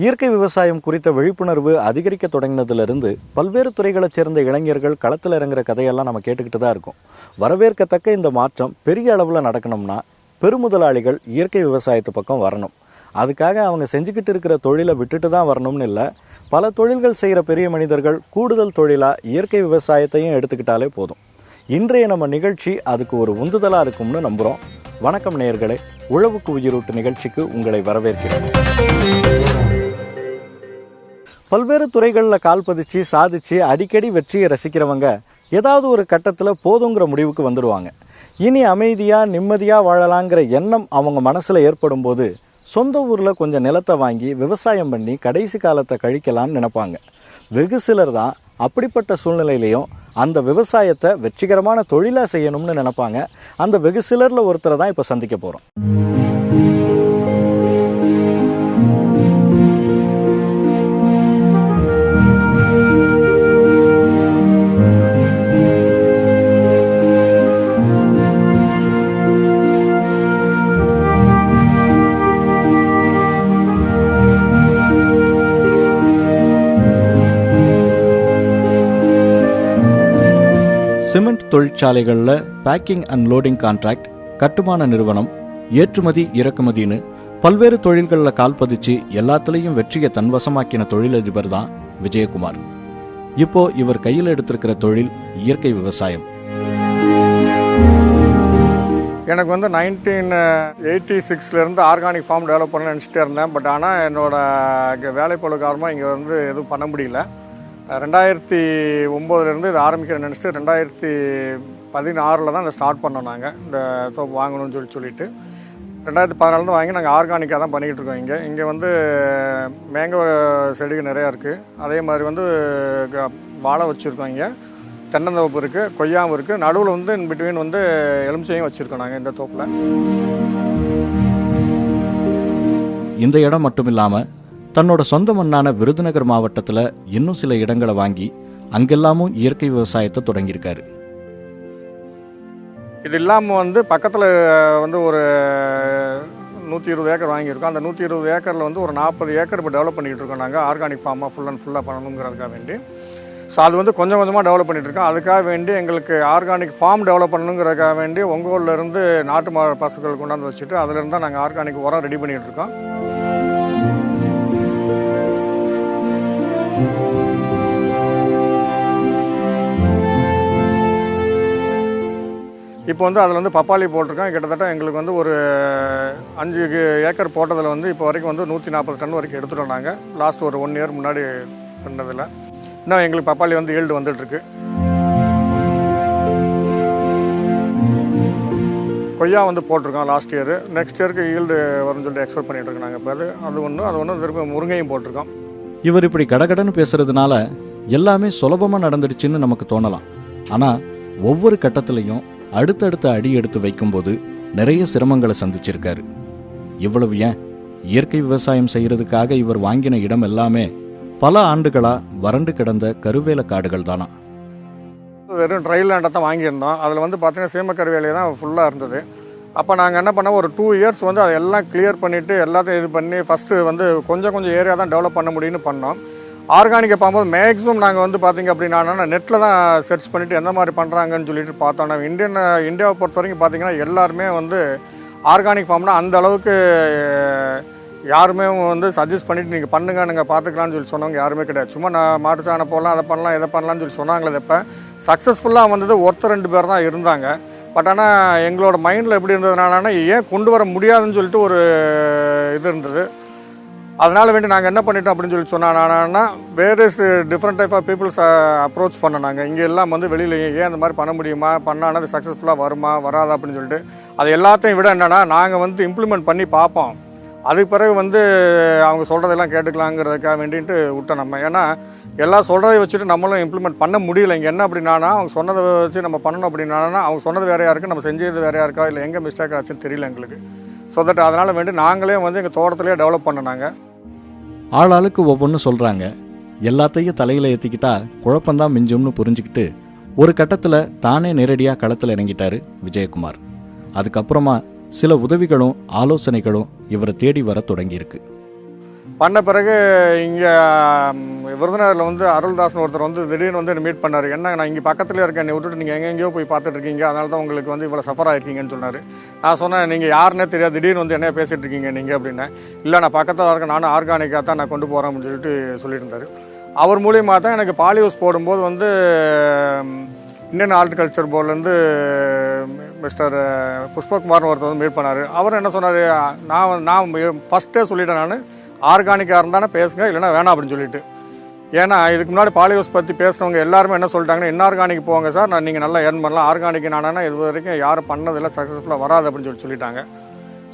இயற்கை விவசாயம் குறித்த விழிப்புணர்வு அதிகரிக்க தொடங்கினதிலிருந்து பல்வேறு துறைகளைச் சேர்ந்த இளைஞர்கள் களத்தில் இறங்குற கதையெல்லாம் நம்ம கேட்டுக்கிட்டு தான் இருக்கோம். வரவேற்கத்தக்க இந்த மாற்றம் பெரிய அளவில் நடக்கணும்னா பெருமுதலாளிகள் இயற்கை விவசாயத்து பக்கம் வரணும். அதுக்காக அவங்க செஞ்சுக்கிட்டு இருக்கிற தொழிலை விட்டுட்டு தான் வரணும்னு இல்லை. பல தொழில்கள் செய்கிற பெரிய மனிதர்கள் கூடுதல் தொழிலாக இயற்கை விவசாயத்தையும் எடுத்துக்கிட்டாலே போதும். இன்றைய நம்ம நிகழ்ச்சி அதுக்கு ஒரு உந்துதலாக இருக்கும்னு நம்புகிறோம். வணக்கம் நேயர்களே, உழவுக்கு உயிரூட்டு நிகழ்ச்சிக்கு உங்களை வரவேற்கிறேன். பல்வேறு துறைகளில் கால் பதிச்சு சாதிச்சு அடிக்கடி வெற்றியை ரசிக்கிறவங்க ஏதாவது ஒரு கட்டத்தில் போதுங்கிற முடிவுக்கு வந்துடுவாங்க. இனி அமைதியாக நிம்மதியாக வாழலாங்கிற எண்ணம் அவங்க மனசில் ஏற்படும் போது சொந்த ஊரில் கொஞ்சம் நிலத்தை வாங்கி விவசாயம் பண்ணி கடைசி காலத்தை கழிக்கலான்னு நினைப்பாங்க. வெகு சிலர் தான் அப்படிப்பட்ட சூழ்நிலையிலையும் அந்த விவசாயத்தை வெற்றிகரமான தொழிலாக செய்யணும்னு நினைப்பாங்க. அந்த வெகு சிலரில் ஒருத்தரை தான் இப்போ சந்திக்க போகிறோம். சிமெண்ட் தொழிற்சாலைகளில் பேக்கிங் அண்ட் லோடிங் கான்ட்ராக்ட், கட்டுமான நிறுவனம், ஏற்றுமதி இறக்குமதின்னு பல்வேறு தொழில்களில் கால் பதிச்சு எல்லாத்துலேயும் வெற்றியை தன்வசமாக்கின தொழிலதிபர் தான் விஜயகுமார். இப்போ இவர் கையில் எடுத்திருக்கிற தொழில் இயற்கை விவசாயம். எனக்கு 1986 ஆர்கானிக் ஃபார்ம் டெவலப் பண்ண நினச்சிட்டே இருந்தேன். பட் ஆனால் என்னோட வேலைப்பளு காரணமாக இங்கே எதுவும் பண்ண முடியல. 2009 இது ஆரம்பிக்கிறேன்னு நினச்சிட்டு 2016 தான் இதை ஸ்டார்ட் பண்ணோம். நாங்கள் இந்த தோப்பு வாங்கணும்னு சொல்லிட்டு 2014 வாங்கி நாங்கள் ஆர்கானிக்காக தான் பண்ணிக்கிட்டு இருக்கோம். இங்கே மேங்கோ செடிகள் நிறையா இருக்குது. அதே மாதிரி வாழை வச்சுருக்கோம். இங்கே தென்னந்தோப்பு இருக்குது, கொய்யாவும் இருக்குது. நடுவில் இன் பிட்வீன் எலுமிச்சையும் வச்சுருக்கோம் நாங்கள் இந்த தோப்பில். இந்த இடம் மட்டும் இல்லாமல் தன்னோட சொந்த மண்ணான விருதுநகர் மாவட்டத்தில் இன்னும் சில இடங்களை வாங்கி அங்கெல்லாமும் இயற்கை விவசாயத்தை தொடங்கியிருக்காரு. இது இல்லாமல் பக்கத்தில் ஒரு 120 ஏக்கர் வாங்கியிருக்கோம். அந்த 120 ஏக்கரில் ஒரு 40 ஏக்கர் இப்போ டெவலப் பண்ணிக்கிட்டு இருக்கோம். நாங்கள் ஆர்கானிக் ஃபார்மாக ஃபுல்லாக பண்ணணுங்கிறதுக்காக வேண்டி. ஸோ அது கொஞ்சம் கொஞ்சமாக டெவலப் பண்ணிகிட்டு இருக்கோம். அதுக்காக வேண்டி எங்களுக்கு ஆர்கானிக் ஃபார்ம் டெவலப் பண்ணணுங்கிறதுக்காக வேண்டி ஒங்கோல்லேருந்து நாட்டு பசுக்கள் கொண்டாந்து வச்சுட்டு அதிலிருந்து தான் நாங்கள் ஆர்கானிக் உரம் ரெடி பண்ணிகிட்டு இருக்கோம். இப்போ அதில் பப்பாளி போட்டிருக்கோம். கிட்டத்தட்ட எங்களுக்கு ஒரு 5 ஏக்கர் போட்டதில் இப்போ வரைக்கும் 140 டன் வரைக்கும் எடுத்துட்டோம் நாங்கள். லாஸ்ட் ஒரு 1 இயர் முன்னாடி பண்ணதில் இன்னும் எங்களுக்கு பப்பாளி ஈல்டு வந்துட்டுருக்கு. கொய்யா போட்டிருக்கோம் லாஸ்ட் இயர். நெக்ஸ்ட் இயருக்கு ஈல்டு வரும்னு சொல்லிட்டு எக்ஸ்பெக்ட் பண்ணிட்டு இருக்கோம் நாங்கள். இப்போ அது ஒன்று திருப்பி முருங்கையும் போட்டிருக்கோம். இவர் இப்படி கடகடன்னு பேசுறதுனால எல்லாமே சுலபமாக நடந்துடுச்சுன்னு நமக்கு தோணலாம். ஆனால் ஒவ்வொரு கட்டத்திலையும் அடுத்தடுத்த அடி எடுத்து வைக்கும்போது நிறைய சிரமங்களை சந்திச்சிருக்காரு. இவ்வளவு ஏன், இயற்கை விவசாயம் செய்யறதுக்காக இவர் வாங்கின இடம் எல்லாமே பல ஆண்டுகளா வறண்டு கிடந்த கருவேல காடுகள் தானா. வெறும் ட்ரை லேண்டை தான் வாங்கியிருந்தோம். அதில் பார்த்தீங்கன்னா சீம கருவேலையே தான் ஃபுல்லாக இருந்தது. அப்போ நாங்கள் என்ன பண்ணோம், ஒரு 2 இயர்ஸ் அதை எல்லாம் கிளியர் பண்ணிவிட்டு எல்லாத்தையும் இது பண்ணி ஃபஸ்ட்டு கொஞ்சம் ஏரியா தான் டெவலப் பண்ண முடியும்னு பண்ணோம். ஆர்கானிக்கை பார்க்கும்போது மேக்ஸிமம் நாங்கள் பார்த்தீங்க அப்படின்னா நெட்டில் தான் சர்ச் பண்ணிவிட்டு எந்த மாதிரி பண்ணுறாங்கன்னு சொல்லிட்டு பார்த்தோம். நம்ம இந்தியாவை பொறுத்த வரைக்கும் பார்த்தீங்கன்னா எல்லாருமே ஆர்கானிக் ஃபார்ம்னா அந்த அளவுக்கு யாருமே சஜஸ்ட் பண்ணிவிட்டு நீங்கள் பண்ணுங்க, நீங்கள் பார்த்துக்கலான்னு சொல்லி சொன்னவங்க யாருமே கிடையாது. சும்மா நான் மாட்டு சாணம் போடலாம், அதை பண்ணலாம், இதை பண்ணலான்னு சொல்லி சொன்னாங்களே. இப்போ சக்ஸஸ்ஃபுல்லாக ஒருத்தர் 2 பேர் தான் இருந்தாங்க. பட் ஆனால் எங்களோட மைண்டில் எப்படி இருந்ததுனால ஏன் கொண்டு வர முடியாதுன்னு சொல்லிட்டு ஒரு இது இருந்தது. அதனால் வேண்டி நாங்கள் என்ன பண்ணிட்டோம் அப்படின்னு சொல்லி சொன்னாங்கன்னா various different type of peoples approach பண்ணோம். நாங்கள் இங்கே எல்லாம் வெளியில் ஏன் இந்த மாதிரி பண்ண முடியுமா, பண்ணால் அது சக்ஸஸ்ஃபுல்லாக வருமா வராதா அப்படின்னு சொல்லிட்டு அது எல்லாத்தையும் விட என்னென்னா நாங்கள் இம்ப்ளிமெண்ட் பண்ணி பார்ப்போம். அதுக்கு பிறகு அவங்க சொல்கிறதெல்லாம் கேட்டுக்கலாங்கிறதுக்காக வேண்டிட்டு விட்டோம் நம்ம. ஏன்னா எல்லாம் சொல்கிறத வச்சுட்டு நம்மளும் இம்ப்ளிமெண்ட் பண்ண முடியல. இங்கே என்ன அப்படின்னா அவங்க சொன்னதை வச்சு நம்ம பண்ணணும் அப்படின்னா அவங்க சொன்னது வேறையாக இருக்குது, நம்ம செஞ்சது வேறையாக இருக்கா, இல்லை எங்கே மிஸ்டேக் ஆச்சுன்னு தெரியல எங்களுக்கு. ஸோ தட் அதனால் வேண்டி நாங்களே எங்கள் தோட்டத்திலே டெவலப் பண்ணனாங்க. ஆளாளுக்கு ஒவ்வொன்றும் சொல்கிறாங்க. எல்லாத்தையும் தலையில் ஏற்றிக்கிட்டா குழப்பந்தான் மிஞ்சும்னு புரிஞ்சுக்கிட்டு ஒரு கட்டத்தில் தானே நேரடியாக களத்தில் இறங்கிட்டாரு விஜயகுமார். அதுக்கப்புறமா சில உதவிகளும் ஆலோசனைகளும் இவரை தேடி வர தொடங்கியிருக்கு. பண்ண பிறகு இங்கே விருதுநகரில் வந்து அருள்தாஸ்னு ஒருத்தர் வந்து திடீர்னு வந்து என்னை மீட் பண்ணார். என்ன நான் இங்கே பக்கத்துலேயே இருக்கேன், என்னை விட்டுட்டு நீங்கள் எங்கெங்கேயோ போய் பார்த்துட்டு இருக்கீங்க, அதனால தான் உங்களுக்கு வந்து இவ்வளோ சஃபர் ஆகிருக்கீங்கன்னு சொன்னார். நான் சொன்னேன், நீங்கள் யாருன்னே தெரியாது, திடீர்னு வந்து என்ன பேசிகிட்டு இருக்கீங்க நீங்கள் அப்படின்னேன். இல்லை நான் பக்கத்தில் இருக்கேன், நானும் ஆர்கானிக்காக தான் நான் கொண்டு போகிறேன் அப்படின்னு சொல்லிட்டு இருந்தார். அவர் மூலியமாக தான் எனக்கு பாலிஹவுஸ் போடும்போது வந்து இந்தியன் ஹார்டிகல்ச்சர் போர்ட்லேருந்து மிஸ்டர் புஷ்பகுமார்னு ஒருத்தர் வந்து மீட் பண்ணார். அவர் என்ன சொன்னார், நான் ஃபஸ்ட்டே சொல்லிட்டேன், நான் ஆர்கானிக்காக இருந்தானே பேசுங்க, இல்லைனா வேணாம் அப்படின்னு சொல்லிட்டு. ஏன்னா இதுக்கு முன்னாடி பாலிஹவுஸ் பற்றி பேசுனவங்க எல்லாருமே என்ன சொல்லிட்டாங்கன்னா, இன்ஆர்கானிக் போங்க சார், நீங்கள் நல்லா ஏர்ன் பண்ணலாம், ஆர்கானிக் நானா இது வரைக்கும் யாரும் பண்ணதில்லை, சக்ஸஸ்ஃபுல்லாக வராது அப்படின்னு சொல்லிட்டாங்க.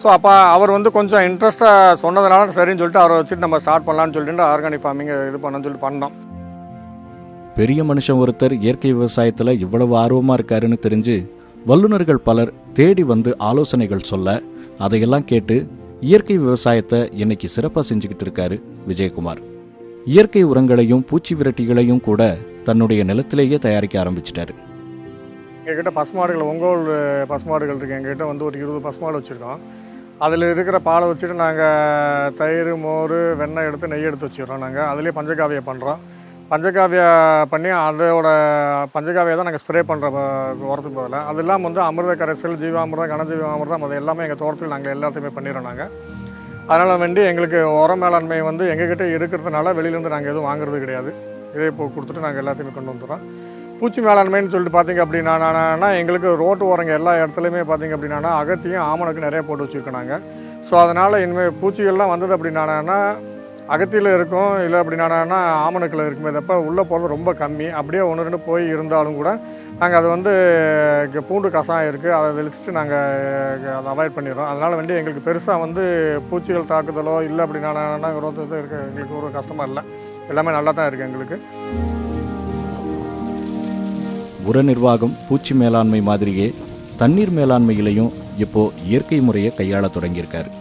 ஸோ அப்போ அவர் வந்து கொஞ்சம் இன்ட்ரெஸ்ட்டாக சொன்னதுனால சரின்னு சொல்லிட்டு அவரை வச்சுட்டு நம்ம ஸ்டார்ட் பண்ணலான்னு சொல்லிட்டு ஆர்கானிக் ஃபார்மிங் இது பண்ணணும்னு சொல்லிட்டு பண்ணோம். பெரிய மனுஷன் ஒருத்தர் இயற்கை விவசாயத்தில் இவ்வளவு ஆர்வமாக இருக்காருன்னு தெரிஞ்சு வல்லுநர்கள் பலர் தேடி வந்து ஆலோசனைகள் சொல்ல அதையெல்லாம் கேட்டு இயற்கை விவசாயத்தை இன்னைக்கு சிறப்பாக செஞ்சுக்கிட்டு இருக்காரு விஜயகுமார். இயற்கை உரங்களையும் பூச்சி விரட்டிகளையும் கூட தன்னுடைய நிலத்திலேயே தயாரிக்க ஆரம்பிச்சிட்டாரு. எங்ககிட்ட பசுமாடுகள், ஒங்கோல் பசுமாடுகள் இருக்குது. எங்ககிட்ட வந்து ஒரு 20 பசுமாடு வச்சுருக்கோம். அதில் இருக்கிற பாலை வச்சுட்டு நாங்கள் தயிர், மோர், வெண்ணெய் எடுத்து நெய் எடுத்து வச்சுக்கிறோம். நாங்கள் அதிலே பஞ்சகாவியை பண்ணுறோம். பஞ்சகாவியா பண்ணி அதோட பஞ்சகாவியை தான் நாங்கள் ஸ்ப்ரே பண்ணுற உரத்துக்கு பதில். அது இல்லாமல் வந்து அமிர்த கரைசல், ஜீவாமிர்தம், கனஜீவாமிர்தம் அது எல்லாமே எங்கள் தோட்டத்தில் நாங்கள் எல்லாத்தையுமே பண்ணிடுறோம். நாங்கள் அதனால் வேண்டி எங்களுக்கு உர மேலாண்மை வந்து எங்ககிட்ட இருக்கிறதுனால வெளியிலேருந்து நாங்கள் எதுவும் வாங்குறது கிடையாது. இதே இப்போ கொடுத்துட்டு நாங்கள் எல்லாத்தையுமே கொண்டு வந்துடுறோம். பூச்சி மேலாண்மைன்னு சொல்லிட்டு பார்த்திங்க அப்படின்னா எங்களுக்கு ரோட்டு ஓரங்க எல்லா இடத்துலையுமே பார்த்திங்க அப்படின்னா அகத்தியும் ஆமணக்கு நிறைய போட்டு வச்சுருக்கோம் நாங்கள். ஸோ அதனால் இனிமேல் பூச்சிகள்லாம் வந்தது அப்படின்னா அகத்தியில் இருக்கும், இல்லை அப்படின்னா ஆமணக்கில் இருக்குமே தப்ப உள்ளே போகிறது ரொம்ப கம்மி. அப்படியே 1-2 போய் இருந்தாலும் கூட நாங்கள் அதை வந்து பூண்டு கசாயம் இருக்குது, அதை தெளிச்சுட்டு நாங்கள் அதை அவாய்ட் பண்ணிடுறோம். அதனால் வந்து எங்களுக்கு பெருசாக வந்து பூச்சிகள் தாக்குதலோ இல்லை அப்படின்னா ரோத்து இருக்க எங்களுக்கு ஒரு கஷ்டமாக இல்லை. எல்லாமே நல்லா தான் இருக்குது எங்களுக்கு. உர நிர்வாகம், பூச்சி மேலாண்மை மாதிரியே தண்ணீர் மேலாண்மையிலையும் இப்போ இயற்கை முறையை கையாள தொடங்கியிருக்காரு.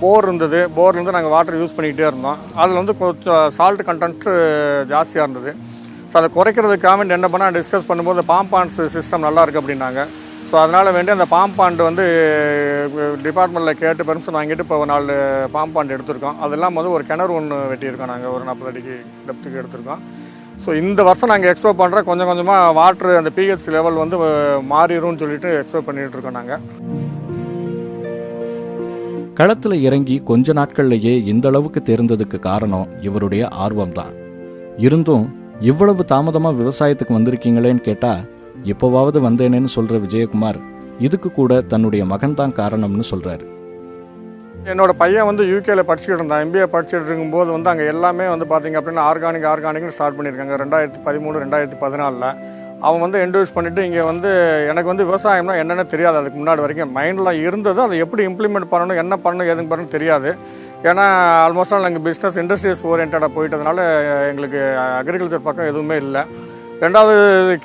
போர் இருந்தது, போர்லேருந்து நாங்கள் வாட்டர் யூஸ் பண்ணிக்கிட்டே இருந்தோம். அதில் வந்து கொஞ்சம் சால்ட் கண்டென்ட்டு ஜாஸ்தியாக இருந்தது. ஸோ அதை குறைக்கிறதுக்காக என்ன பண்ணால் டிஸ்கஸ் பண்ணும்போது பாம்பாண்ட்ஸ் சிஸ்டம் நல்லா இருக்குது அப்படின்னாங்க. ஸோ அதனால் வேண்டி அந்த பாம்பாண்டு வந்து டிபார்ட்மெண்ட்டில் கேட்டு பெர்மிஷன் வாங்கிட்டு இப்போ 4 பாம்பாண்டு எடுத்திருக்கோம். அது இல்லாமல் வந்து ஒரு கிணறு ஒன்று வெட்டியிருக்கோம். நாங்கள் ஒரு 40 அடிக்கு டெப்த்துக்கு எடுத்திருக்கோம். ஸோ இந்த வருஷம் நாங்கள் எக்ஸ்ப்ளோர் பண்ணுற கொஞ்சம் கொஞ்சமாக வாட்ரு அந்த பிஹெச் லெவல் வந்து மாறிடும்னு சொல்லிட்டு எக்ஸ்ப்ளோர் பண்ணிகிட்டு இருக்கோம். நாங்கள் களத்தில் இறங்கி கொஞ்ச நாட்கள்லேயே இந்த அளவுக்கு தெரிந்ததுக்கு காரணம் இவருடைய ஆர்வம் தான். இருந்தும் இவ்வளவு தாமதமாக விவசாயத்துக்கு வந்திருக்கீங்களேன்னு கேட்டால், எப்போவாவது வந்தேனேன்னு சொல்கிற விஜயகுமார் இதுக்கு கூட தன்னுடைய மகன் தான் காரணம்னு சொல்கிறாரு. என்னோட பையன் வந்து யூகேல படிச்சுக்கிட்டு இருந்தான். எம்பிஏ படிச்சுட்டு இருக்கும்போது வந்து அங்கே எல்லாமே வந்து பார்த்திங்க அப்படின்னா ஆர்கானிக்னு ஸ்டார்ட் பண்ணியிருக்காங்க 2013, 2014. அவன் வந்து இன்ட்ரடியூஸ் பண்ணிவிட்டு இங்கே வந்து எனக்கு வந்து விவசாயம்னா என்னென்னு தெரியாது. அதுக்கு முன்னாடி வரைக்கும் மைண்டில் இருந்தது, அதை எப்படி இம்ப்ளிமெண்ட் பண்ணணும், என்ன பண்ணணும், எதுக்கு பண்ணணும் தெரியாது. ஏன்னா ஆல்மோஸ்ட் ஆல் நாங்கள் பிஸ்னஸ் இண்டஸ்ட்ரீஸ் ஓரியன்டாக போயிட்டதுனால எங்களுக்கு அக்ரிகல்ச்சர் பக்கம் எதுவுமே இல்லை. ரெண்டாவது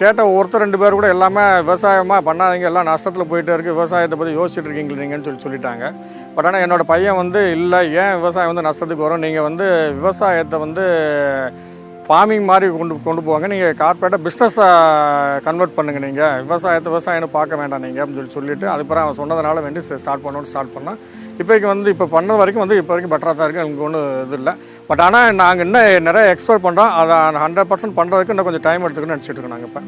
கேட்ட ஒருத்தர் 2 பேர் கூட எல்லாமே விவசாயமாக பண்ணாதீங்க, எல்லாம் நஷ்டத்தில் போயிட்டே இருக்குது, விவசாயத்தை பற்றி யோசிச்சுட்டு இருக்கீங்க நீங்கன்னு சொல்லிட்டாங்க. பட் ஆனால் என்னோடய பையன் வந்து இல்லை, ஏன் விவசாயம் வந்து நஷ்டத்துக்கு வரும், நீங்கள் வந்து விவசாயத்தை வந்து ஃபார்மிங் மாதிரி கொண்டு போவாங்க, நீங்கள் கார்பரேட்டாக பிஸ்னஸாக கன்வெர்ட் பண்ணுங்கள், நீங்கள் விவசாயம்னு பார்க்க வேண்டாம் நீங்கள் அப்படின்னு சொல்லிட்டு அதுக்கப்புறம் அவன் சொன்னதுனால வேண்டி ஸ்டார்ட் பண்ணால் இப்போ பண்ண வரைக்கும் வந்து இப்போ வரைக்கும் பெட்டராக தான் இருக்குது. எனக்கு ஒன்றும் இது இல்லை. பட் ஆனால் நாங்கள் இன்னும் நிறைய எக்ஸ்ப்ளோர் பண்ணுறோம். அதை 100% பண்ணுறதுக்கு இன்னும் கொஞ்சம் டைம் எடுத்துக்கணும்னு நினச்சிட்டு இருக்கோம். நாங்கள் இப்போ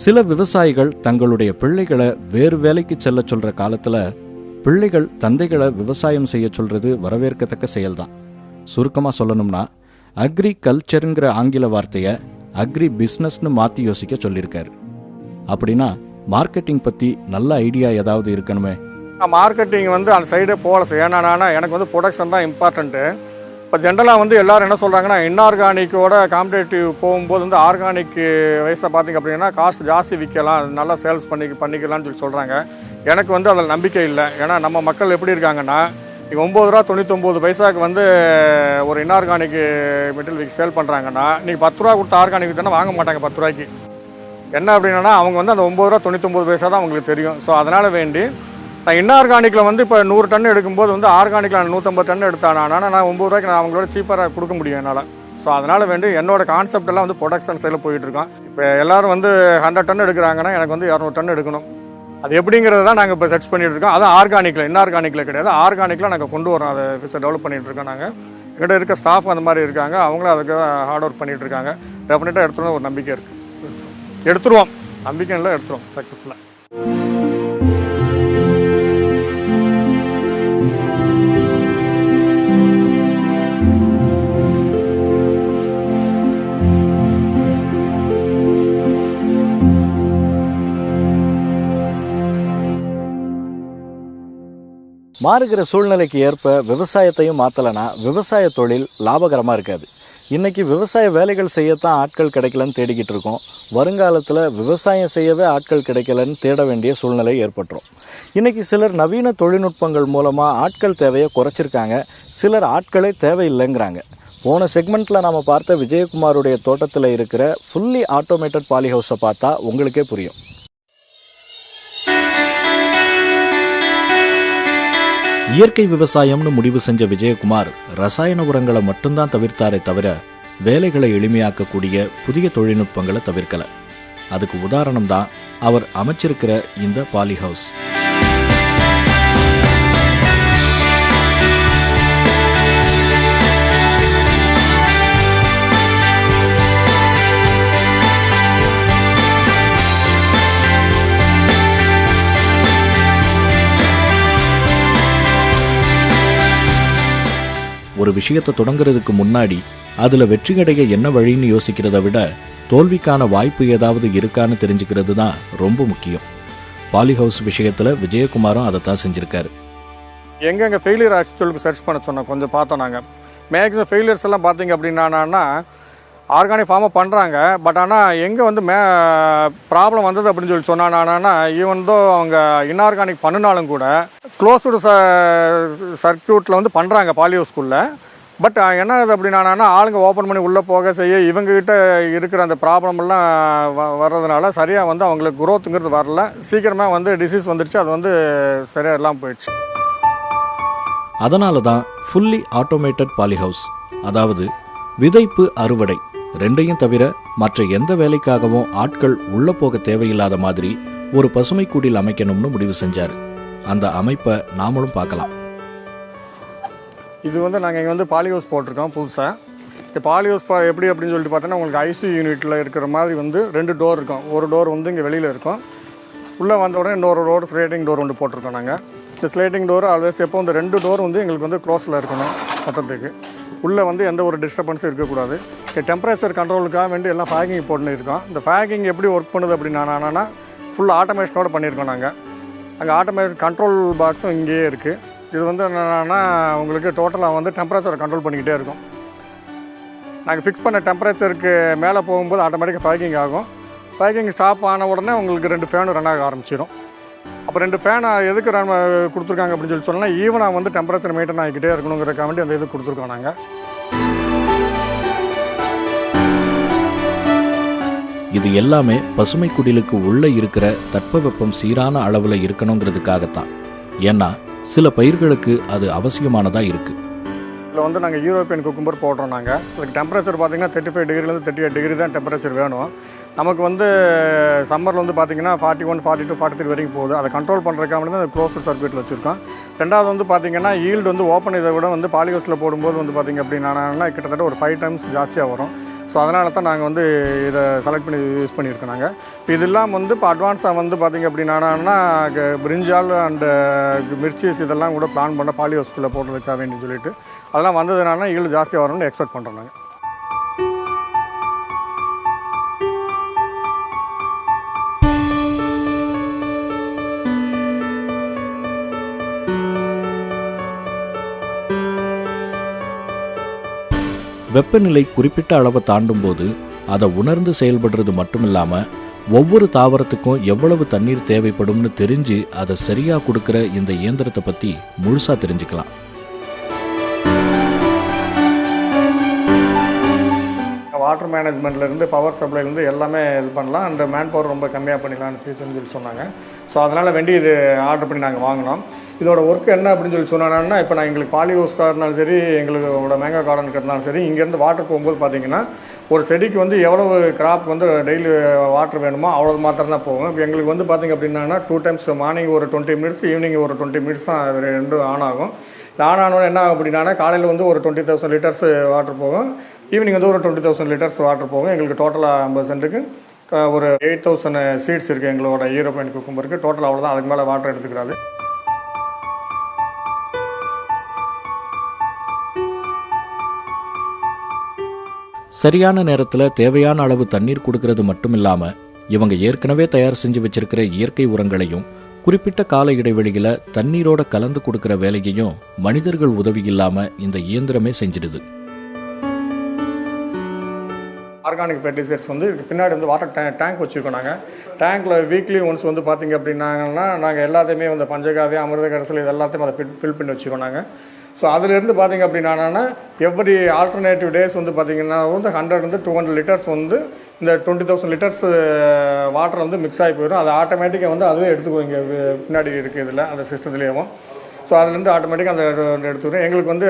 சில விவசாயிகள் தங்களுடைய பிள்ளைகளை வேறு வேலைக்கு செல்ல சொல்கிற காலத்தில் பிள்ளைகள் தந்தைகளை விவசாயம் செய்ய சொல்கிறது வரவேற்கத்தக்க செயல்தான். சுருக்கமாக சொல்லணும்னா அக்ரிகல்ச்சருங்கிற ஆங்கில வார்த்தையை அக்ரி பிஸ்னஸ்னு மாற்றி யோசிக்க சொல்லியிருக்காரு. அப்படின்னா மார்க்கெட்டிங் பற்றி நல்ல ஐடியா ஏதாவது இருக்கணுமே. மார்க்கெட்டிங் வந்து அந்த சைடே போகல. ஏன்னா எனக்கு வந்து ப்ரொடக்ஷன் தான் இம்பார்ட்டண்ட்டு. இப்போ ஜென்ரலாக வந்து எல்லோரும் என்ன சொல்கிறாங்கன்னா, இன்ஆர்கானிக்கோட காம்படேட்டிவ் போகும்போது வந்து ஆர்கானிக் வயசில் பார்த்திங்க அப்படின்னா காஸ்ட் ஜாஸ்தி விற்கலாம், நல்லா சேல்ஸ் பண்ணிக்கலாம்னு சொல்கிறாங்க. எனக்கு வந்து அதில் நம்பிக்கை இல்லை. ஏன்னா நம்ம மக்கள் எப்படி இருக்காங்கன்னா, நீங்கள் 9 ரூபா 99 வந்து ஒரு இன்ஆர்கானிக் மெட்டீரியல் சேல் பண்ணுறாங்கன்னா, நீங்கள் 10 ரூபா கொடுத்த ஆர்கானிக் தானே வாங்க மாட்டாங்க 10 ரூபாய்க்கு. என்ன அப்படின்னா அவங்க வந்து அந்த 9 ரூபா 99 தான் அவங்களுக்கு தெரியும். ஸோ அதனால் வேண்டி நான் இன்ஆர்கானிக்கில் வந்து இப்போ 100 டன் எடுக்கும்போது வந்து ஆர்கானிக்கில் நான் 150 டன் எடுத்தானா, ஆனால் நான் 9 ரூபாய்க்கு நான் அவங்களோட சீப்பராக கொடுக்க முடியும் என்னால். ஸோ அதனால் வேண்டி என்னோட கான்செப்ட் எல்லாம் வந்து ப்ரொடக்ஷன் சைடில் போயிட்டுருக்கோம். இப்போ எல்லோரும் வந்து 100 டன் எடுக்கிறாங்கன்னா எனக்கு வந்து 200 டன் எடுக்கணும். அது எப்படிங்கிறத தான் நாங்கள் இப்போ சர்ச் பண்ணிட்டு இருக்கோம். அது ஆர்கானிக்கில், இன்ஆர்கானிக்கில் கிடையாது, ஆர்கானிக்கில் நாங்கள் கொண்டு வரோம். அதை டெவலப் பண்ணிகிட்டு இருக்கோம். நாங்கள் எங்கிட்ட இருக்க ஸ்டாஃப் அந்த மாதிரி இருக்காங்க, அவங்களும் அதுக்கு ஹார்ட் ஒர்க் பண்ணிகிட்டு இருக்காங்க. டெஃபினட்டாக எடுத்துருவோம், ஒரு நம்பிக்கை இருக்குது. எடுத்துருவோம், நம்பிக்கை இல்லை, எடுத்துருவோம் சக்ஸஸ்ஃபுல்லாக. மாறுகிற சூழ்நிலைக்கு ஏற்ப விவசாயத்தையும் மாற்றலைன்னா விவசாய தொழில் லாபகரமாக இருக்காது. இன்றைக்கி விவசாய வேலைகள் செய்யத்தான் ஆட்கள் கிடைக்கலன்னு தேடிக்கிட்டு இருக்கோம். வருங்காலத்தில் விவசாயம் செய்யவே ஆட்கள் கிடைக்கலன்னு தேட வேண்டிய சூழ்நிலை ஏற்பட்டுரும். இன்றைக்கி சிலர் நவீன தொழில்நுட்பங்கள் மூலமாக ஆட்கள் தேவையை குறைச்சிருக்காங்க, சிலர் ஆட்களே தேவையில்லைங்கிறாங்க. போன செக்மெண்ட்டில் நாம் பார்த்த விஜயகுமாருடைய தோட்டத்தில் இருக்கிற ஃபுல்லி ஆட்டோமேட்டட் பாலி ஹவுஸை பார்த்தா உங்களுக்கே புரியும். இயற்கை விவசாயம்னு முடிவு செஞ்ச விஜயகுமார் ரசாயன உரங்களை மட்டும்தான் தவிர்த்தாரே தவிர வேலைகளை எளிமையாக்கக்கூடிய புதிய தொழில்நுட்பங்களை தவிர்க்கல. அதுக்கு உதாரணம் தான் அவர் அமைச்சிருக்கிற இந்த பாலி ஹவுஸ். ஒரு விஷயத்தை தொடங்குறதுக்கு முன்னாடி அதுல வெற்றி அடைய என்ன வழின்னு யோசிக்கிறத விட தோல்விக்கான வாய்ப்பு ஏதாவது இருக்கான்னு தெரிஞ்சுக்கிறது தான் ரொம்ப முக்கியம். பாலி ஹவுஸ் விஷயத்துல விஜயகுமாரும் அதை தான் செஞ்சிருக்காரு. எங்கெங்க ஃபெயிலியர் ஆக்சுவலுக்கு சர்ச் பண்ண சொன்னோம், கொஞ்சம் பார்த்தோம். நாங்கள் மேக்ஸிமம் ஃபெயிலியர்ஸ் எல்லாம் பார்த்தீங்க அப்படின்னா ஆர்கானிக் ஃபார்மாக பண்ணுறாங்க. பட் ஆனால் எங்கே வந்து ப்ராப்ளம் வந்தது அப்படின்னு சொல்லி சொன்னானா, ஈவன் தோ அவங்க இன்ஆர்கானிக் பண்ணினாலும் கூட க்ளோஸ்டு சர்க்கியூட்டில் வந்து பண்ணுறாங்க பாலி ஹவுஸ்குள்ளே. பட் என்ன ஆகுது அப்படின்னா ஆளுங்க ஓப்பன் பண்ணி உள்ளே போக செய்ய இவங்ககிட்ட இருக்கிற அந்த ப்ராப்ளம்லாம் வர்றதுனால சரியாக வந்து அவங்களுக்கு குரோத்துங்கிறது வரல. சீக்கிரமாக வந்து டிசீஸ் வந்துடுச்சு, அது வந்து சரியாக எல்லாம் போயிடுச்சு. அதனால தான் ஃபுல்லி ஆட்டோமேட்டட் பாலி ஹவுஸ், அதாவது விதைப்பு அறுவடை ரெண்டையும் தவிர மற்ற எந்த வேலைக்காகவும் ஆட்கள் உள்ள போக தேவையில்லாத மாதிரி ஒரு பசுமை குடில் அமைக்கணும்னு முடிவு செஞ்சார். அந்த அமைப்பை நாமளும் பார்க்கலாம். இது வந்து நாங்கள் இங்கே வந்து பாலி ஹவுஸ் போட்டிருக்கோம் புதுசாக. இந்த பாலி ஹவுஸ் எப்படி அப்படின்னு சொல்லிட்டு பார்த்தோன்னா உங்களுக்கு ஐசி யூனிட்டில் இருக்கிற மாதிரி வந்து 2 டோர் இருக்கும். ஒரு டோர் வந்து இங்கே வெளியில் இருக்கும், உள்ளே வந்த உடனே இன்னொரு டோர் ஸ்லேட்டிங் டோர் ஒன்று போட்டிருக்கோம். நாங்கள் இந்த ஸ்லேட்டிங் டோர் ஆல்வேஸ் எப்போ இந்த 2 டோர் வந்து எங்களுக்கு வந்து க்ளோஸில் இருக்கணும். மொத்தத்துக்கு உள்ளே வந்து எந்த ஒரு டிஸ்டர்பன்ஸும் இருக்கக்கூடாது. டெம்பரேச்சர் கண்ட்ரோலுக்காக வேண்டி எல்லாம் பேக்கிங் போட்டுன்னு இருக்கோம். இந்த பேக்கிங் எப்படி ஒர்க் பண்ணுது அப்படின்னா ஃபுல் ஆட்டோமேஷனோடு பண்ணியிருக்கோம். நாங்கள் அங்கே ஆட்டோமேட்டிக் கண்ட்ரோல் பாக்ஸும் இங்கேயே இருக்குது. இது வந்து என்னென்னா உங்களுக்கு டோட்டலாக வந்து டெம்பரேச்சரை கண்ட்ரோல் பண்ணிக்கிட்டே இருக்கும். நாங்கள் ஃபிக்ஸ் பண்ண டெம்பரேச்சருக்கு மேலே போகும்போது ஆட்டோமேட்டிக்காக பேக்கிங் ஆகும். பேக்கிங் ஸ்டாப் ஆன உடனே உங்களுக்கு 2 ஃபேனும் ரன் ஆக ஆரம்பிச்சிடும். அப்போ 2 ஃபேனை எதுக்கு ரன் கொடுத்துருக்காங்க அப்படின்னு சொல்லி சொன்னால் ஈவனாக வந்து டெம்பரேச்சர் மெயின்டைன் ஆகிக்கிட்டே இருக்கணுங்கிறக்காக வேண்டி அந்த இது கொடுத்துருக்கோம். நாங்கள் இது எல்லாமே பசுமை குடிலுக்கு உள்ளே இருக்கிற தட்பவெப்பம் சீரான அளவில் இருக்கணுங்கிறதுக்காகத்தான். ஏன்னா சில பயிர்களுக்கு அது அவசியமானதாக இருக்குது. இதில் வந்து நாங்கள் யூரோப்பியன் குக்கும்பர் போடுறோம். நாங்கள் அதுக்கு டெம்பரேச்சர் பார்த்திங்கன்னா 35 டிகிரிலேருந்து 38 டிகிரி தான் டெம்பரேச்சர் வேணும். நமக்கு வந்து சம்மரில் வந்து பார்த்திங்கன்னா 41, 42, 43 வரைக்கும் போகுது. அதை கண்ட்ரோல் பண்ணுறதுக்காக தான் க்ளோஸ்டு சர்க்யூட்டில் வச்சுருக்கோம். ரெண்டாவது வந்து பார்த்திங்கன்னா ஈல்டு வந்து ஓப்பன் இதை விட வந்து பாலி ஹவுஸில் போடும்போது வந்து பார்த்திங்க அப்படின்னா கிட்டத்தட்ட ஒரு 5 டைம்ஸ் ஜாஸ்தியாக வரும். ஸோ அதனால தான் நாங்கள் வந்து இதை செலக்ட் பண்ணி யூஸ் பண்ணியிருக்கோம். நாங்கள் இப்போ இதெல்லாம் வந்து இப்போ அட்வான்ஸாக வந்து பார்த்திங்க அப்படின்னா பிரிஞ்சால் அண்டு மிர்ச்சீஸ் இதெல்லாம் கூட பிளான் பண்ண பாலி ஹவுஸ்குள்ளே போடுறதுக்காக வேண்டி சொல்லிட்டு அதெல்லாம் வந்ததுனால ஈல்டு ஜாஸ்தியாக வரணும்னு எக்ஸ்பெக்ட் பண்ணுறோம். நாங்கள் வெப்பநிலை குறிப்பிட்ட அளவை தாண்டும் போது அதை உணர்ந்து செயல்படுறது மட்டும் இல்லாமல் ஒவ்வொரு தாவரத்துக்கும் எவ்வளவு தண்ணீர் தேவைப்படும்னு தெரிஞ்சு அதை சரியாக கொடுக்குற இந்த இயந்திரத்தை பற்றி முழுசாக தெரிஞ்சுக்கலாம். வாட்டர் மேனேஜ்மெண்ட்லேருந்து பவர் சப்ளைலேருந்து எல்லாமே இது பண்ணலாம். அந்த மேன் பவர் ரொம்ப கம்மியாக பண்ணிக்கலாம்னு ஃபியூச்சர்னு சொல்லி சொன்னாங்க. ஸோ அதனால் வேண்டி இது ஆர்டர் பண்ணி நாங்கள் வாங்கினோம். இதோட ஒர்க் என்ன அப்படின்னு சொல்லி சொன்னாங்கன்னா, இப்போ நான் எங்களுக்கு பாலி ஹவுஸ்க்காக இருந்தாலும் சரி, எங்களோட மேங்கோ கார்டனுக்கு இருந்தாலும் சரி, இங்கேருந்து வாட்டர் போகும்போது பார்த்தீங்கன்னா ஒரு செடிக்கு வந்து எவ்வளவு கிராப் வந்து டெய்லி வாட்டர் வேணுமோ அவ்வளோ மாத்திரம் தான் போகும். இப்போ எங்களுக்கு வந்து பார்த்திங்க அப்படின்னா 2 டைம்ஸ் மார்னிங் ஒரு 20 மினிட்ஸ், ஈவினிங் ஒரு 20 மினிட்ஸ் தான் அது ரெண்டும் ஆன் ஆகும். இந்த ஆன் ஆனோட என்ன ஆகும் அப்படின்னா, காலையில் வந்து ஒரு 20,000 லிட்டர்ஸ் வாட்டர் போகும், ஈவினிங் வந்து ஒரு 20,000 லிட்டர்ஸ் வாட்டர் போகும். எங்களுக்கு டோட்டலாக 50 சென்ட்டுக்கு ஒரு 8,000 சீட்ஸ் இருக்குது எங்களோட யூரோப்பியன் குக்கும்பருக்கு. டோட்டல் அவ்வளோதான், அதுக்கு மேலே வாட்டர் எடுத்துக்கிறாரு. சரியான நேரத்தில் தேவையான அளவு தண்ணீர் கொடுக்கறது மட்டும் இல்லாமல் இவங்க ஏற்கனவே தயார் செஞ்சு வச்சிருக்கிற இயற்கை உரங்களையும் குறிப்பிட்ட கால இடைவெளியில் தண்ணீரோட கலந்து கொடுக்கிற வேலையையும் மனிதர்கள் உதவி இல்லாமல் இந்த இயந்திரமே செஞ்சிடுது. ஆர்கானிக் ஃபெர்டிலைசர்ஸ் வந்து இதுக்கு பின்னாடி வந்து வாட்டர் டேங்க் வச்சுருக்கோம். நாங்கள் டேங்க்கில் வீக்லி ஒன்ஸ் வந்து பார்த்திங்க அப்படின்னாங்கன்னா நாங்கள் எல்லாத்தையுமே வந்து பஞ்சகாவியம், அமிர்த கரைசல் இது எல்லாத்தையும் அதை ஃபில் பண்ணி வச்சுருக்கோம் நாங்கள். ஸோ அதிலேருந்து பார்த்திங்க அப்படின்னா எவ்ரி ஆல்டர்னேட்டிவ் டேஸ் வந்து பார்த்திங்கன்னா வந்து 100 to 200 லிட்டர்ஸ் வந்து இந்த 20,000 லிட்டர்ஸ் வாட்டர் வந்து மிக்ஸ் ஆகி போயிடும். அது ஆட்டோமேட்டிக்காக வந்து அதுவே எடுத்துக்குவோம். இங்கே பின்னாடி இருக்குது இதில் அந்த சிஸ்டத்துலேயும். ஸோ அதுலேருந்து ஆட்டோமேட்டிக்காக அந்த எடுத்துக்கிறோம். எங்களுக்கு வந்து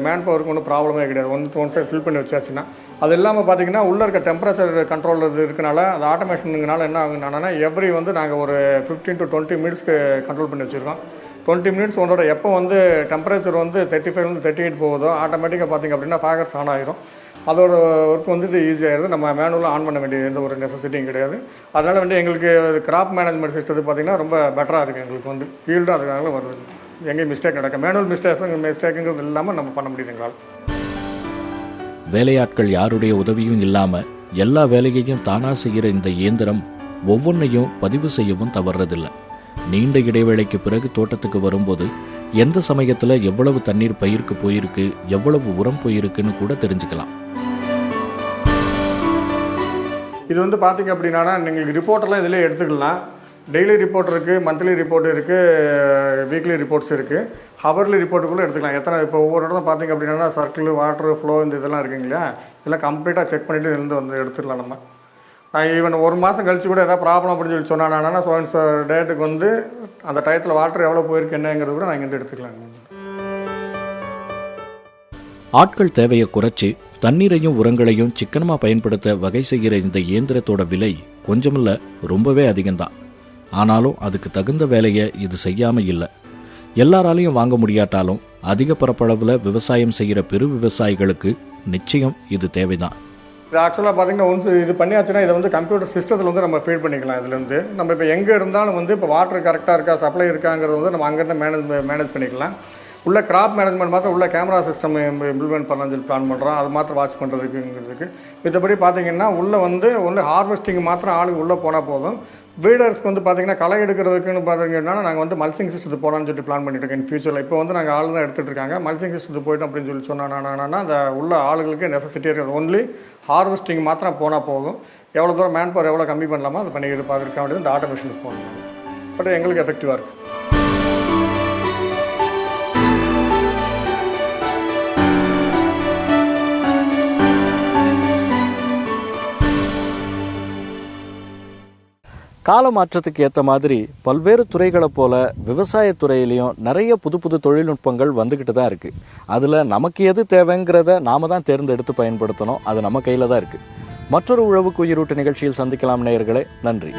மேன் பவருக்கு ஒன்றும் ப்ராப்ளமே கிடையாது. ஒன் சைட் ஃபில் பண்ணி வச்சாச்சுன்னா. அது இல்லாமல் பார்த்திங்கன்னா உள்ளே இருக்க டெம்பரேச்சர் கண்ட்ரோல் இருக்கனால அது ஆட்டோமேஷனுங்கனால என்ன ஆகுதுன்னா எவ்ரி வந்து நாங்கள் ஒரு 15 to 20 மினிட்ஸ்க்கு கண்ட்ரோல் பண்ணி வச்சுருக்கோம். 20 மினிட்ஸ் ஒன்றோட எப்போ வந்து டெம்பரேச்சர் வந்து 35 to 38 போகுதோ ஆட்டோமேட்டிக்காக பார்த்திங்க அப்படின்னா ஃபேகர்ஸ் ஆன் ஆகிரும். அதோட ஒர்க் வந்து இது ஈஸியாகிடுது. நம்ம மேனுவலாக ஆன் பண்ண வேண்டிய எந்த ஒரு நெசசிட்டியும் கிடையாது. அதனால் வந்து எங்களுக்கு கிராப் மேனேஜ்மெண்ட் சிஸ்டத்து பார்த்திங்கன்னா ரொம்ப பெட்டராக இருக்குது. எங்களுக்கு வந்து ஃபீல்டும் அதுக்காக வருது. எங்கேயும் மிஸ்டேக் நடக்கும். மேனுவல் மிஸ்டேக்குங்கிறது இல்லாமல் நம்ம பண்ண முடியுது எங்களால். வேலையாட்கள் யாருடைய உதவியும் இல்லாமல் எல்லா வேலையையும் தானாக செய்கிற இந்த இயந்திரம் ஒவ்வொன்றையும் பதிவு செய்யவும் தவறுறதில்லை. நீண்ட இடைவேளைக்கு பிறகு தோட்டத்துக்கு வரும்போது எந்த சமயத்தில் எவ்வளவு தண்ணீர் பயிருக்கு போயிருக்கு, எவ்வளவு உரம் போயிருக்குன்னு கூட தெரிஞ்சுக்கலாம். இது வந்து பார்த்திங்க அப்படின்னா நீங்கள் ரிப்போர்ட்டெல்லாம் இதில் எடுத்துக்கலாம். டெய்லி ரிப்போர்ட் இருக்குது, மந்த்லி ரிப்போர்ட் இருக்குது, வீக்லி ரிப்போர்ட்ஸ் இருக்குது, ஹவர்லி ரிப்போர்ட்டுக்குள்ளே எடுத்துக்கலாம். எத்தனை இப்போ ஒவ்வொரு இடம் பார்த்திங்க அப்படின்னா சர்க்கிள், வாட்டர் ஃப்ளோ இந்த இதெல்லாம் இருக்குங்க இல்லையா, இதெல்லாம் கம்ப்ளீட்டாக செக் பண்ணிவிட்டு இருந்து வந்து எடுத்துக்கலாம். நம்ம ஈவன் ஒரு மாதம் கழிச்சு கூட எதாவது ப்ராப்ளம் அப்படின்னு சொல்லி சொன்னாங்கன்னா ஸோ டேட்டுக்கு வந்து அந்த டயத்தில் வாட்டர் எவ்வளோ போயிருக்கு என்னங்கிறது கூட நான் இங்கேருந்து எடுத்துக்கலாம். ஆட்கள் தேவையை குறைச்சி தண்ணீரையும் உரங்களையும் சிக்கனமாக பயன்படுத்த வகை செய்கிற இந்த இயந்திரத்தோட விலை கொஞ்சமில்ல, ரொம்பவே அதிகம்தான். ஆனாலும் அதுக்கு தகுந்த வேலையை இது செய்யாமல் இல்லை. எல்லாராலையும் வாங்க முடியாட்டாலும் அதிக பரப்பளவில் விவசாயம் செய்கிற பெரு விவசாயிகளுக்கு நிச்சயம் இது தேவைதான். இது ஆக்சுவலாக பார்த்திங்கன்னா ஒன்ஸ் இது பண்ணியாச்சுன்னா இதை வந்து கம்ப்யூட்டர் சிஸ்டத்தில் வந்து நம்ம ஃபீட் பண்ணிக்கலாம். இதுலேருந்து நம்ம இப்போ எங்கே இருந்தாலும் வந்து இப்போ வாட்டர் கரெக்டாக இருக்கா, சப்ளை இருக்காங்கிறது வந்து நம்ம அங்கேருந்து மேனேஜ் பண்ணிக்கலாம். உள்ள கிராப் மேனேஜ்மெண்ட் மாத்திரம் உள்ள கேமரா சிஸ்டம் இம்ப்ளிமெண்ட் பண்ணலாம்னு சொல்லி பிளான் பண்ணுறோம். அது மாத்திரம் வாட்ச் பண்ணுறதுக்குங்கிறதுக்கு. மற்றபடி பார்த்திங்கன்னா உள்ளே வந்து ஒன்று ஹார்வெஸ்டிங் மாத்திரம் ஆளுக்கு உள்ளே போனால் போதும். ப்ரீடர்ஸ்க்கு வந்து பார்த்திங்கன்னா களை எடுக்கிறதுக்குன்னு பார்த்திங்கன்னா நாங்கள் வந்து மல்சிங் சிஸ்டத்துக்கு போகலான்னு சொல்லி பிளான் பண்ணிட்டு இருக்கேன் ஃபியூச்சரில். இப்போ வந்து நாங்கள் ஆள் தான் எடுத்துகிட்டு இருக்காங்க. மல்சிங் சிஸ்டத்துக்கு போய்ட்டோம் அப்படின்னு சொல்லி சொன்னாங்கன்னா அந்த உள்ள ஆளுகளுக்கு நெசசிட்டி இருக்குது. ஒன்லி ஹார்வெஸ்டிங் மாத்திரம் போனால் போதும். எவ்வளோ தூரம் மேன் பவர் எவ்வளோ கம்மி பண்ணலாமோ அதை பண்ணிக்கிட்டு பார்த்துருக்க வேண்டியது இந்த ஆட்டோமேஷனுக்கு போகணும். பட் எங்களுக்கு எஃபெக்டிவாக இருக்குது. கால மாற்றத்துக்கு ஏற்ற மாதிரி பல்வேறு துறைகளை போல விவசாயத்துறையிலையும் நிறைய புது புது தொழில்நுட்பங்கள் வந்துக்கிட்டு தான் இருக்குது. அதில் நமக்கு எது தேவைங்கிறத நாம தான் தேர்ந்தெடுத்து பயன்படுத்தணும். அது நம்ம கையில் தான் இருக்குது. மற்றொரு உழவுக்கு உயிரூட்டு நிகழ்ச்சியில் சந்திக்கலாம் நேயர்களே. நன்றி.